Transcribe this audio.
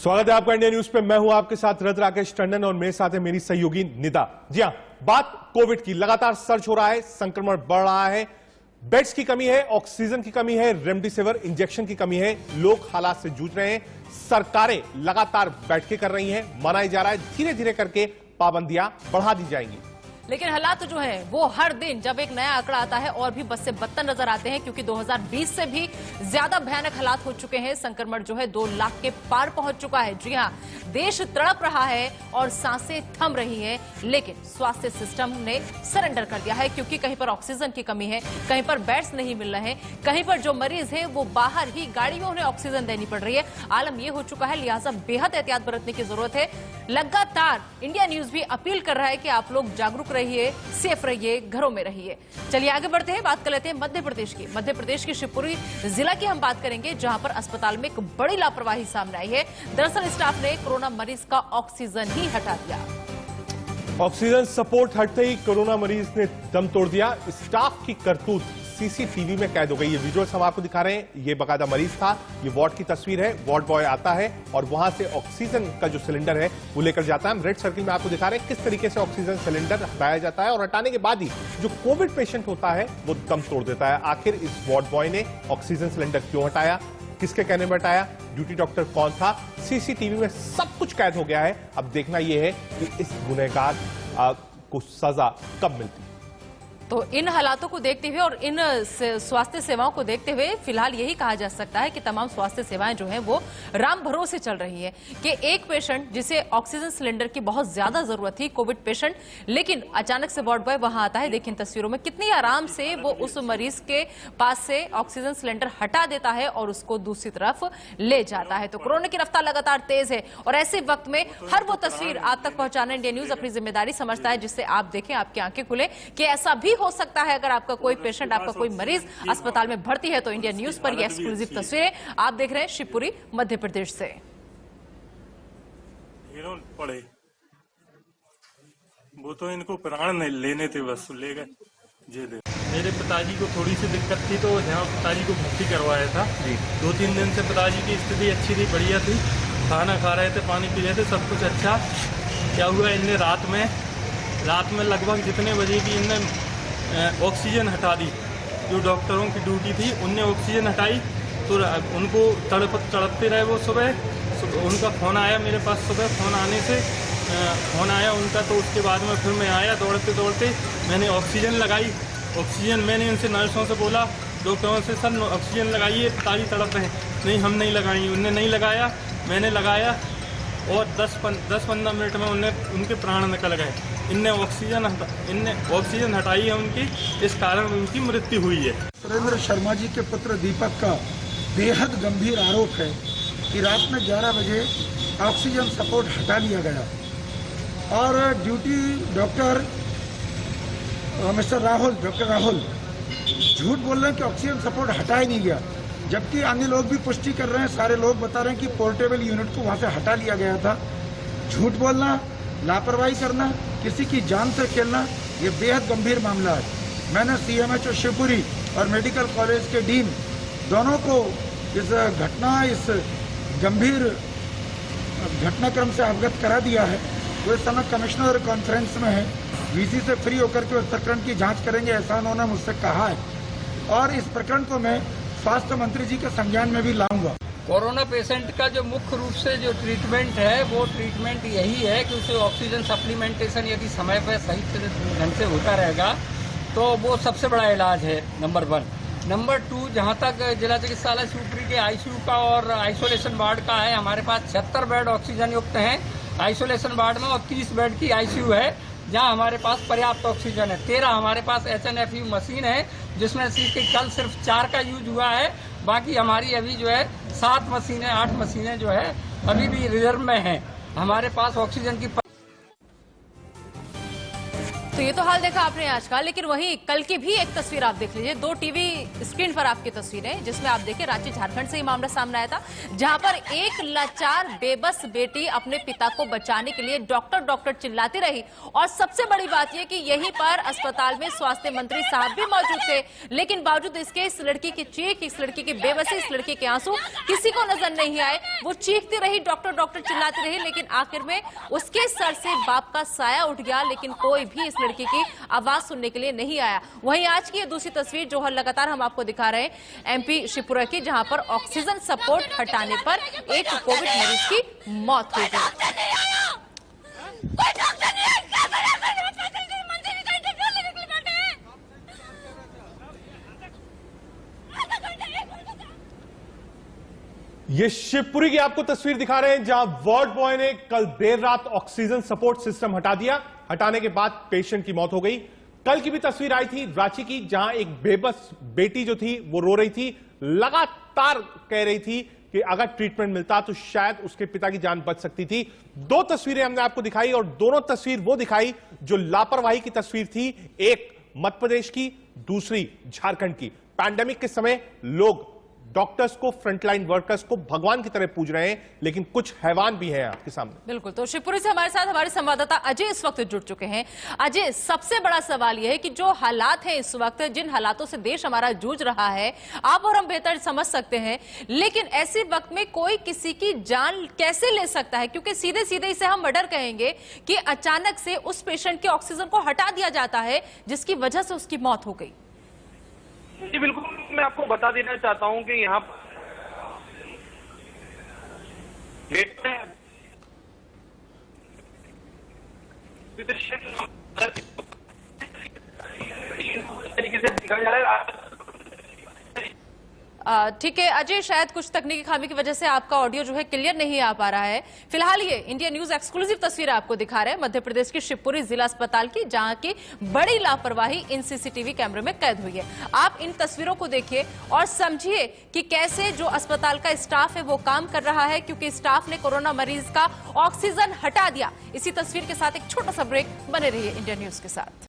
स्वागत है आपका इंडिया न्यूज पे। मैं हूं आपके साथ रथ राकेश टंडन और मेरे साथ है मेरी सहयोगी निदा। जी हां, बात कोविड की। लगातार सर्च हो रहा है, संक्रमण बढ़ रहा है, बेड्स की कमी है, ऑक्सीजन की कमी है, रेमडेसिविर इंजेक्शन की कमी है। लोग हालात से जूझ रहे हैं, सरकारें लगातार बैठकें कर रही हैं, मनाया जा रहा है धीरे धीरे करके पाबंदियां बढ़ा दी जाएंगी। लेकिन हालात जो है वो हर दिन जब एक नया आंकड़ा आता है और भी बस से बदतर नजर आते हैं, क्योंकि 2020 से भी ज्यादा भयानक हालात हो चुके हैं। संक्रमण जो है 2 लाख के पार पहुंच चुका है। जी हां, देश तड़प रहा है और सांसें थम रही हैं, लेकिन स्वास्थ्य सिस्टम ने सरेंडर कर दिया है, क्योंकि कहीं पर ऑक्सीजन की कमी है, कहीं पर बेड्स नहीं मिल रहे हैं, कहीं पर जो मरीज है वो बाहर ही गाड़ियों में ऑक्सीजन देनी पड़ रही है। आलम यह हो चुका है, लिहाजा बेहद एहतियात बरतने की जरूरत है। लगातार इंडिया न्यूज भी अपील कर रहा है कि आप लोग जागरूक रहिए, सेफ रहिए, घरों में रहिए। चलिए आगे बढ़ते हैं, बात कर लेते हैं मध्य प्रदेश की। मध्य प्रदेश के शिवपुरी जिला की हम बात करेंगे, जहां पर अस्पताल में एक बड़ी लापरवाही सामने आई है। दरअसल स्टाफ ने कोरोना मरीज का ऑक्सीजन ही हटा दिया। ऑक्सीजन सपोर्ट हटते ही कोरोना मरीज ने दम तोड़ दिया। स्टाफ की करतूत सीसीटीवी में कैद हो गई। ये विजुअल्स हम आपको दिखा रहे हैं, ये बकायदा मरीज था। ये वार्ड की तस्वीर है, वार्ड बॉय आता है और वहां से ऑक्सीजन का जो सिलेंडर है वो लेकर जाता है। हम रेड सर्किल में आपको दिखा रहे हैं किस तरीके से ऑक्सीजन सिलेंडर हटाया जाता है, और हटाने के बाद ही जो कोविड पेशेंट होता है वो दम तोड़ देता है। आखिर इस वार्ड बॉय ने ऑक्सीजन सिलेंडर क्यों हटाया, किसके कहने में हटाया, ड्यूटी डॉक्टर कौन था, सीसीटीवी में सब कुछ कैद हो गया है। अब देखना यह है कि इस गुनहगार को सजा कब मिलती है। तो इन हालातों को देखते हुए और इन स्वास्थ्य सेवाओं को देखते हुए फिलहाल यही कहा जा सकता है कि तमाम स्वास्थ्य सेवाएं जो हैं वो राम भरोसे चल रही है। कि एक पेशेंट जिसे ऑक्सीजन सिलेंडर की बहुत ज्यादा जरूरत थी, कोविड पेशेंट, लेकिन अचानक से वार्ड बॉय वहां आता है। देखिए तस्वीरों में कितनी आराम से वो उस मरीज के पास से ऑक्सीजन सिलेंडर हटा देता है और उसको दूसरी तरफ ले जाता है। तो कोरोना की रफ्तार लगातार तेज है और ऐसे वक्त में हर वो तस्वीर आप तक पहुंचाना इंडिया न्यूज अपनी जिम्मेदारी समझता है, जिससे आप देखें, आपकी आंखें खुले कि ऐसा भी हो सकता है। अगर आपका कोई पेशेंट, आपका कोई मरीज अस्पताल में भर्ती है तो इंडिया न्यूज पर ये एक्सक्लूसिव तस्वीरें आप देख रहे हैं शिवपुरी मध्य प्रदेश से। पड़े वो तो इनको प्राण नहीं लेने थे, बस ले गए जे दे। मेरे पिताजी को थोड़ी सी दिक्कत थी तो यहाँ पिताजी को भर्ती करवाया था। 2-3 दिन से पिताजी की स्थिति अच्छी थी, बढ़िया थी, खाना खा रहे थे, पानी पी रहे थे, सब कुछ अच्छा। क्या हुआ, इनने रात में लगभग जितने बजे की इनने ऑक्सीजन हटा दी। जो डॉक्टरों की ड्यूटी थी उनने ऑक्सीजन हटाई, तो उनको तड़पते रहे वो। सुबह उनका फ़ोन आया मेरे पास, सुबह फ़ोन आने से फ़ोन आया उनका, तो उसके बाद में फिर मैं आया दौड़ते मैंने ऑक्सीजन लगाई। ऑक्सीजन मैंने उनसे, नर्सों से बोला, डॉक्टरों से, सर ऑक्सीजन लगाइए, पिताजी तड़प रहे हैं। नहीं, हम नहीं लगाएंगे। उनने नहीं लगाया, मैंने लगाया और 10-15 मिनट में उनके प्राण निकल गए। इनने ऑक्सीजन हटाई है उनकी, इस कारण उनकी मृत्यु हुई है। सुरेंद्र शर्मा जी के पुत्र दीपक का बेहद गंभीर आरोप है कि रात में 11 बजे ऑक्सीजन सपोर्ट हटा लिया गया और ड्यूटी डॉक्टर डॉक्टर राहुल झूठ बोल रहे हैं कि ऑक्सीजन सपोर्ट हटा ही नहीं गया, जबकि अन्य लोग भी पुष्टि कर रहे हैं, सारे लोग बता रहे हैं कि पोर्टेबल यूनिट को वहां से हटा लिया गया था। झूठ बोलना, लापरवाही करना, किसी की जान से खेलना, ये बेहद गंभीर मामला है। मैंने सीएमएचओ शिवपुरी और मेडिकल कॉलेज के डीन दोनों को इस गंभीर घटनाक्रम से अवगत करा दिया है। वो इस समय कमिश्नर कॉन्फ्रेंस में है, वीसी से फ्री होकर के उस प्रकरण की जांच करेंगे, ऐसा उन्होंने मुझसे कहा है। और इस प्रकरण को मैं स्वास्थ्य मंत्री जी के संज्ञान में भी लाऊंगा। कोरोना पेशेंट का जो मुख्य रूप से जो ट्रीटमेंट है वो ट्रीटमेंट यही है कि उसे ऑक्सीजन सप्लीमेंटेशन यदि समय पर सही ढंग से होता रहेगा तो वो सबसे बड़ा इलाज है, नंबर 1। नंबर 2, जहाँ तक जिला चिकित्सालय शिवपुरी के आईसीयू का और आइसोलेशन वार्ड का है, हमारे पास 76 बेड ऑक्सीजन युक्त हैं आइसोलेशन वार्ड में और 30 बेड की आईसीयू है जहाँ हमारे पास पर्याप्त ऑक्सीजन है। 13 हमारे पास HNFU मशीन है, जिसमें से कल सिर्फ 4 का यूज हुआ है। बाकी हमारी अभी जो है 7 मशीनें, 8 मशीनें जो है अभी भी रिजर्व में हैं। हमारे पास ऑक्सीजन की तो ये तो हाल देखा आपने आज का, लेकिन वहीं कल की भी एक तस्वीर आप देख लीजिए। 2 टीवी स्क्रीन पर आपकी तस्वीरें, जिसमें आप देखिए रांची झारखंड से ही मामला सामने आया था, जहां पर एक लाचार बेबस बेटी अपने पिता को बचाने के लिए डॉक्टर डॉक्टर चिल्लाती रही। और सबसे बड़ी बात यह कि यहीं पर अस्पताल में स्वास्थ्य मंत्री साहब भी मौजूद थे, लेकिन बावजूद इसके इस लड़की की चीख, इस लड़की की बेबसी, इस लड़की के आंसू किसी को नजर नहीं आए। वो चीखती रही, डॉक्टर डॉक्टर चिल्लाती रही, लेकिन आखिर में उसके सर से बाप का साया उठ गया, लेकिन कोई भी इस लड़की की आवाज सुनने के लिए नहीं आया। वहीं आज की ये दूसरी तस्वीर जो लगातार हम आपको दिखा रहे हैं एमपी शिवपुरा की, जहां पर ऑक्सीजन सपोर्ट हटाने पर एक कोविड मरीज की मौत हो गई। ये शिवपुरी की आपको तस्वीर दिखा रहे हैं, जहां वार्ड बॉय ने कल देर रात ऑक्सीजन सपोर्ट सिस्टम हटा दिया। हटाने के बाद पेशेंट की मौत हो गई। कल की भी तस्वीर आई थी रांची की, जहां एक बेबस बेटी जो थी वो रो रही थी, लगातार कह रही थी कि अगर ट्रीटमेंट मिलता तो शायद उसके पिता की जान बच सकती थी। 2 तस्वीरें हमने आपको दिखाई और दोनों तस्वीर वो दिखाई जो लापरवाही की तस्वीर थी। एक मध्य प्रदेश की, दूसरी झारखंड की। पैंडेमिक के समय लोग डॉक्टर्स को, फ्रंटलाइन वर्कर्स को भगवान की तरह पूज रहे हैं, लेकिन कुछ हैवान भी हैं आपके सामने। बिल्कुल। तो शिवपुरी से हमारे साथ हमारे संवाददाता अजय इस वक्त जुड़ चुके हैं। अजय, सबसे बड़ा सवाल यह है कि जो हालात हैं इस वक्त, जिन हालातों से देश हमारा जूझ रहा है, आप और हम बेहतर समझ सकते हैं, लेकिन ऐसे वक्त में कोई किसी की जान कैसे ले सकता है? क्योंकि सीधे सीधे इसे हम मर्डर कहेंगे कि अचानक से उस पेशेंट के ऑक्सीजन को हटा दिया जाता है, जिसकी वजह से उसकी मौत हो गई। जी बिल्कुल, मैं आपको बता देना चाहता हूं कि यहाँ तरीके से दिखाया जा रहा है। ठीक है अजय, शायद कुछ तकनीकी खामी की वजह से आपका ऑडियो जो है क्लियर नहीं आ पा रहा है। फिलहाल ये इंडिया न्यूज एक्सक्लूसिव तस्वीर आपको दिखा रहे हैं मध्य प्रदेश के शिवपुरी जिला अस्पताल की, जहां की बड़ी लापरवाही इन सीसीटीवी कैमरे में कैद हुई है। आप इन तस्वीरों को देखिए और समझिए कि कैसे जो अस्पताल का स्टाफ है वो काम कर रहा है, क्योंकि स्टाफ ने कोरोना मरीज का ऑक्सीजन हटा दिया। इसी तस्वीर के साथ एक छोटा सा ब्रेक, बने रहिए इंडिया न्यूज के साथ।